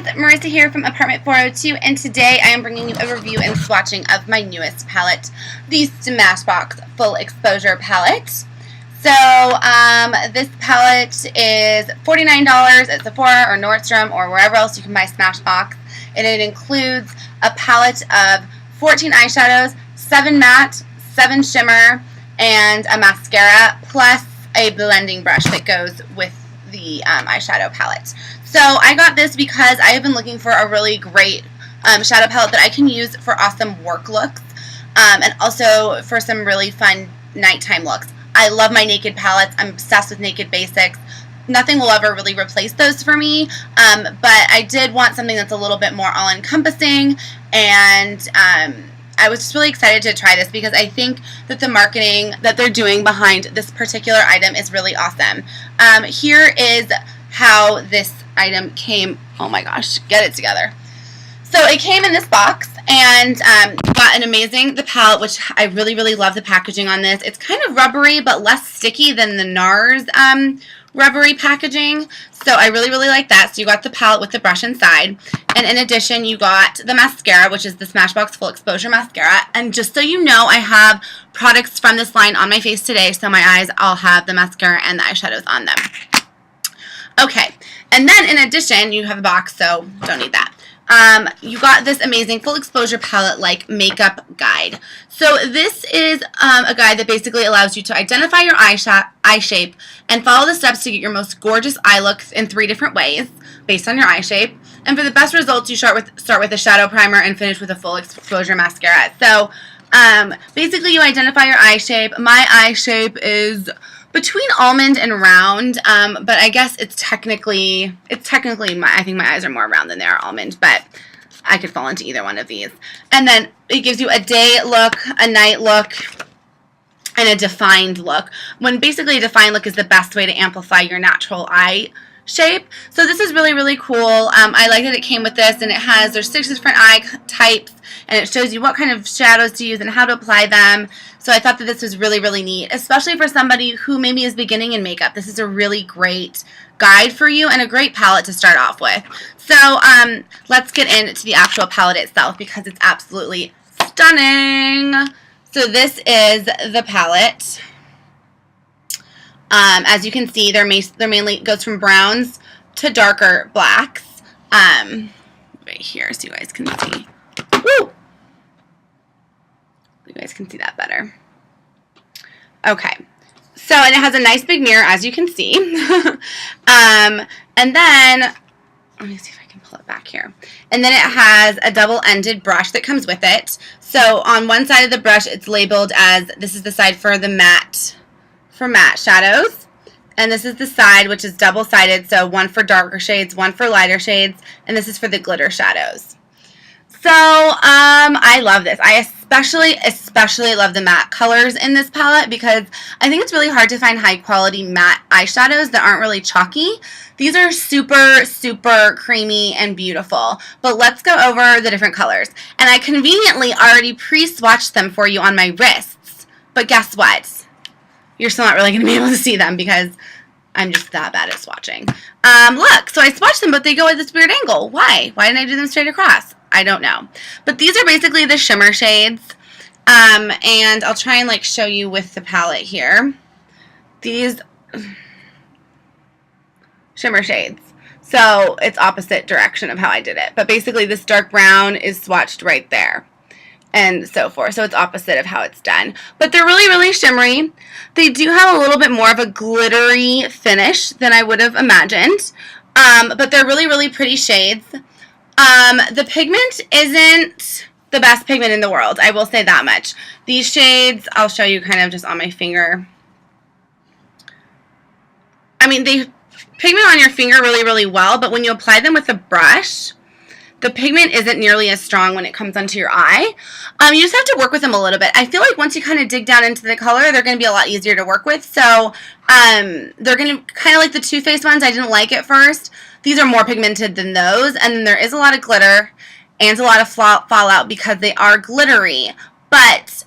guys, Marissa here from Apartment 402, and today I am bringing you a review and swatching of my newest palette, the Smashbox Full Exposure Palette. So, this palette is $49 at Sephora or Nordstrom or wherever else you can buy Smashbox, and it includes a palette of 14 eyeshadows, 7 matte, 7 shimmer, and a mascara, plus a blending brush that goes with the eyeshadow palette. So I got this because I have been looking for a really great shadow palette that I can use for awesome work looks and also for some really fun nighttime looks. I love my naked palettes. I'm obsessed with naked basics. Nothing will ever really replace those for me, but I did want something that's a little bit more all-encompassing, and I was just really excited to try this because I think that the marketing that they're doing behind this particular item is really awesome. Here is how this item came. Oh my gosh, get it together. So it came in this box, and you got an amazing, the palette, which I really, really love the packaging on this. It's kind of rubbery, but less sticky than the NARS rubbery packaging. So I really, really like that. So you got the palette with the brush inside. And in addition, you got the mascara, which is the Smashbox Full Exposure Mascara. And just so you know, I have products from this line on my face today, so my eyes all have the mascara and the eyeshadows on them. Okay, and then in addition, you have a box, so don't need that. You got this amazing full exposure palette like makeup guide. So this is a guide that basically allows you to identify your eye shape and follow the steps to get your most gorgeous eye looks in 3 different ways based on your eye shape. And for the best results, you start with a shadow primer and finish with a full exposure mascara. So basically you identify your eye shape. My eye shape is between almond and round, but I guess it's technically I think my eyes are more round than they are almond, but I could fall into either one of these. And then it gives you a day look, a night look, and a defined look. When basically a defined look is the best way to amplify your natural eye shape. So this is really, really cool. I like that it came with this, and there's 6 different eye types, and it shows you what kind of shadows to use and how to apply them. So I thought that this was really, really neat, especially for somebody who maybe is beginning in makeup. This is a really great guide for you and a great palette to start off with. So let's get into the actual palette itself because it's absolutely stunning. So this is the palette. As you can see, they're mainly goes from browns to darker blacks. Right here, so you guys can see. Woo! You guys can see that better. Okay, so and it has a nice big mirror, as you can see. And then let me see if I can pull it back here. And then it has a double-ended brush that comes with it. So on one side of the brush, it's labeled as this is the side for the matte. For matte shadows, and this is the side which is double-sided, so one for darker shades, one for lighter shades, and this is for the glitter shadows. So I love this. I especially love the matte colors in this palette because I think it's really hard to find high quality matte eyeshadows that aren't really chalky. These are super, super creamy and beautiful. But let's go over the different colors. And I conveniently already pre-swatched them for you on my wrists. But guess what? You're still not really going to be able to see them because I'm just that bad at swatching. Look, so I swatched them, but they go at this weird angle. Why? Why didn't I do them straight across? I don't know. But these are basically the shimmer shades. And I'll try and like show you with the palette here. These shimmer shades. So it's opposite direction of how I did it. But basically this dark brown is swatched right there. And so forth. So it's opposite of how it's done. But they're really, really shimmery. They do have a little bit more of a glittery finish than I would have imagined. But they're really, really pretty shades. The pigment isn't the best pigment in the world. I will say that much. These shades, I'll show you kind of just on my finger. I mean, they pigment on your finger really, really well. But when you apply them with a brush, the pigment isn't nearly as strong when it comes onto your eye. You just have to work with them a little bit. I feel like once you kind of dig down into the color, they're going to be a lot easier to work with. So they're going to kind of like the Too Faced ones I didn't like at first. These are more pigmented than those. And then there is a lot of glitter and a lot of fallout because they are glittery. But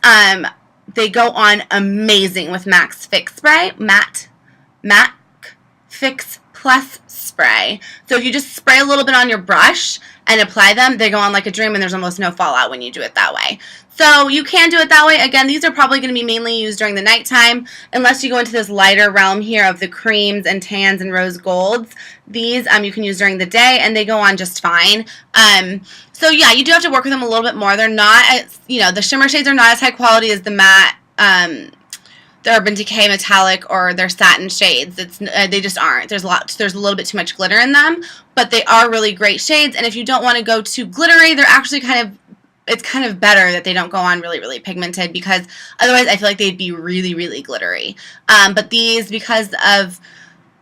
they go on amazing with Matte Fix plus spray. So if you just spray a little bit on your brush and apply them, they go on like a dream, and there's almost no fallout when you do it that way. So you can do it that way. Again, these are probably going to be mainly used during the nighttime, unless you go into this lighter realm here of the creams and tans and rose golds. These you can use during the day, and they go on just fine. So yeah, you do have to work with them a little bit more. They're not, as, you know, the shimmer shades are not as high quality as the matte, the Urban Decay metallic or their satin shades. They just aren't. There's a little bit too much glitter in them, but they are really great shades. And if you don't want to go too glittery, they're actually it's kind of better that they don't go on really, really pigmented, because otherwise I feel like they'd be really, really glittery. But these, because of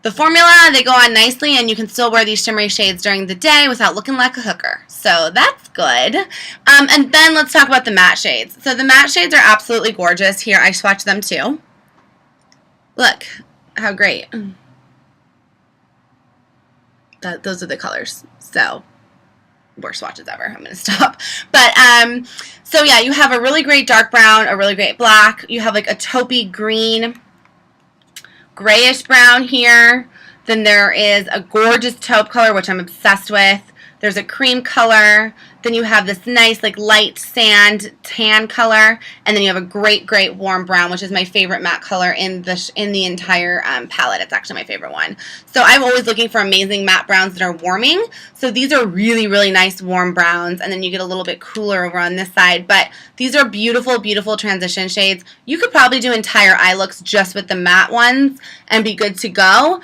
the formula, they go on nicely, and you can still wear these shimmery shades during the day without looking like a hooker. So that's good. And then let's talk about the matte shades. So the matte shades are absolutely gorgeous. Here, I swatched them too. Look how great. Those are the colors. So worst swatches ever. I'm going to stop. But, so yeah, you have a really great dark brown, a really great black. You have like a taupey green, grayish brown here. Then there is a gorgeous taupe color, which I'm obsessed with. There's a cream color. Then you have this nice like light sand tan color, and then you have a great, great warm brown, which is my favorite matte color in the entire palette. It's actually my favorite one. So I'm always looking for amazing matte browns that are warming. So these are really, really nice warm browns, and then you get a little bit cooler over on this side. But these are beautiful, beautiful transition shades. You could probably do entire eye looks just with the matte ones and be good to go.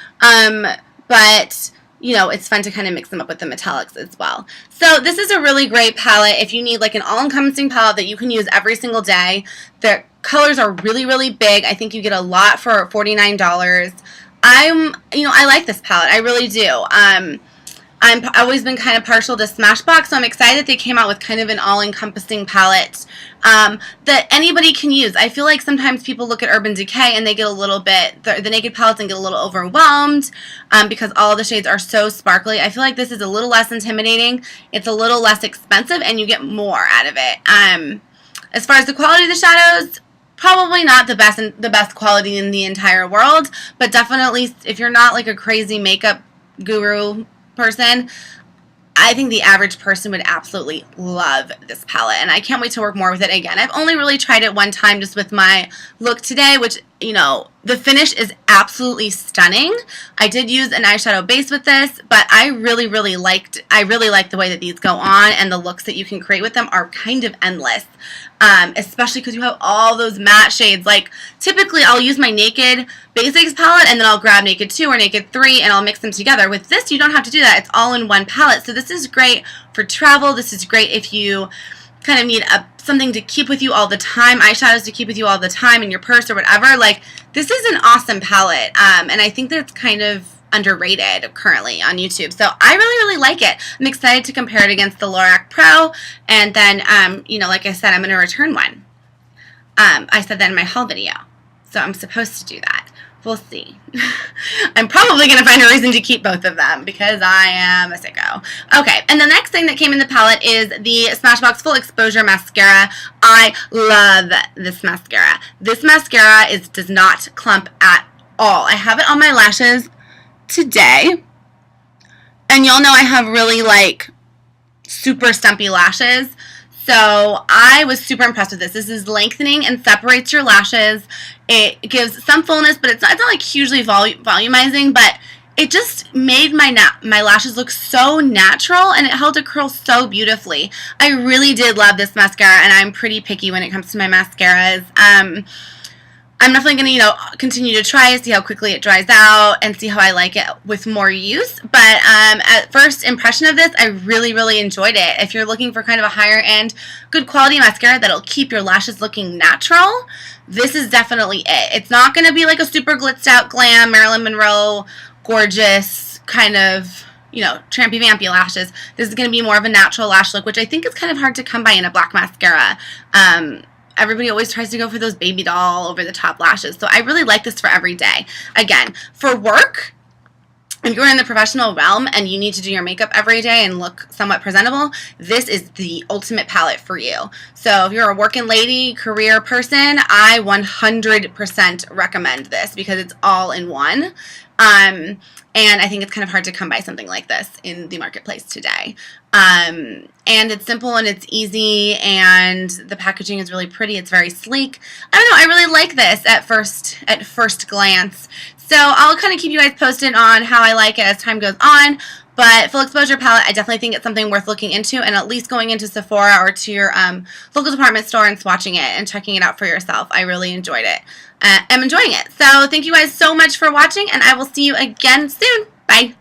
But you know, it's fun to kind of mix them up with the metallics as well. So this is a really great palette if you need like an all-encompassing palette that you can use every single day. The colors are really, really big. I think you get a lot for $49. I like this palette. I really do. I've always been kind of partial to Smashbox, so I'm excited that they came out with kind of an all-encompassing palette that anybody can use. I feel like sometimes people look at Urban Decay and they get a little bit, the naked palettes, and get a little overwhelmed because all the shades are so sparkly. I feel like this is a little less intimidating. It's a little less expensive, and you get more out of it. As far as the quality of the shadows, probably not the best quality in the entire world, but definitely if you're not like a crazy makeup guru person, I think the average person would absolutely love this palette, and I can't wait to work more with it again. I've only really tried it one time just with my look today, which, you know, the finish is absolutely stunning. I did use an eyeshadow base with this, but I really, really liked the way that these go on, and the looks that you can create with them are kind of endless. Especially because you have all those matte shades. Like, typically I'll use my Naked Basics palette, and then I'll grab Naked 2 or Naked 3, and I'll mix them together. With this, you don't have to do that. It's all in one palette. So this is great for travel. This is great if you kind of need something to keep with you all the time, eyeshadows to keep with you all the time in your purse or whatever. Like, this is an awesome palette, and I think that it's kind of underrated currently on YouTube. So I really, really like it. I'm excited to compare it against the Lorac Pro, and then, you know, like I said, I'm going to return one. I said that in my haul video, so I'm supposed to do that. We'll see. I'm probably going to find a reason to keep both of them because I am a sicko. Okay, and the next thing that came in the palette is the Smashbox Full Exposure Mascara. I love this mascara. This mascara does not clump at all. I have it on my lashes today, and y'all know I have really like super stumpy lashes, so I was super impressed with this. This is lengthening and separates your lashes. It gives some fullness, but it's not like hugely volumizing, but it just made my lashes look so natural, and it held a curl so beautifully. I really did love this mascara, and I'm pretty picky when it comes to my mascaras. I'm definitely going to, you know, continue to try it, see how quickly it dries out, and see how I like it with more use. But at first impression of this, I really, really enjoyed it. If you're looking for kind of a higher end, good quality mascara that'll keep your lashes looking natural, this is definitely it. It's not going to be like a super glitzed out glam, Marilyn Monroe, gorgeous kind of, you know, trampy vampy lashes. This is going to be more of a natural lash look, which I think is kind of hard to come by in a black mascara. Everybody always tries to go for those baby doll over the top lashes. So I really like this for every day. Again, for work, if you're in the professional realm and you need to do your makeup every day and look somewhat presentable, this is the ultimate palette for you. So if you're a working lady, career person, I 100% recommend this because it's all in one. And I think it's kind of hard to come by something like this in the marketplace today. And it's simple and it's easy, and the packaging is really pretty. It's very sleek. I don't know, I really like this at first glance. So I'll kind of keep you guys posted on how I like it as time goes on. But full exposure palette, I definitely think it's something worth looking into, and at least going into Sephora or to your local department store and swatching it and checking it out for yourself. I really enjoyed it. I'm enjoying it. So thank you guys so much for watching, and I will see you again soon. Bye.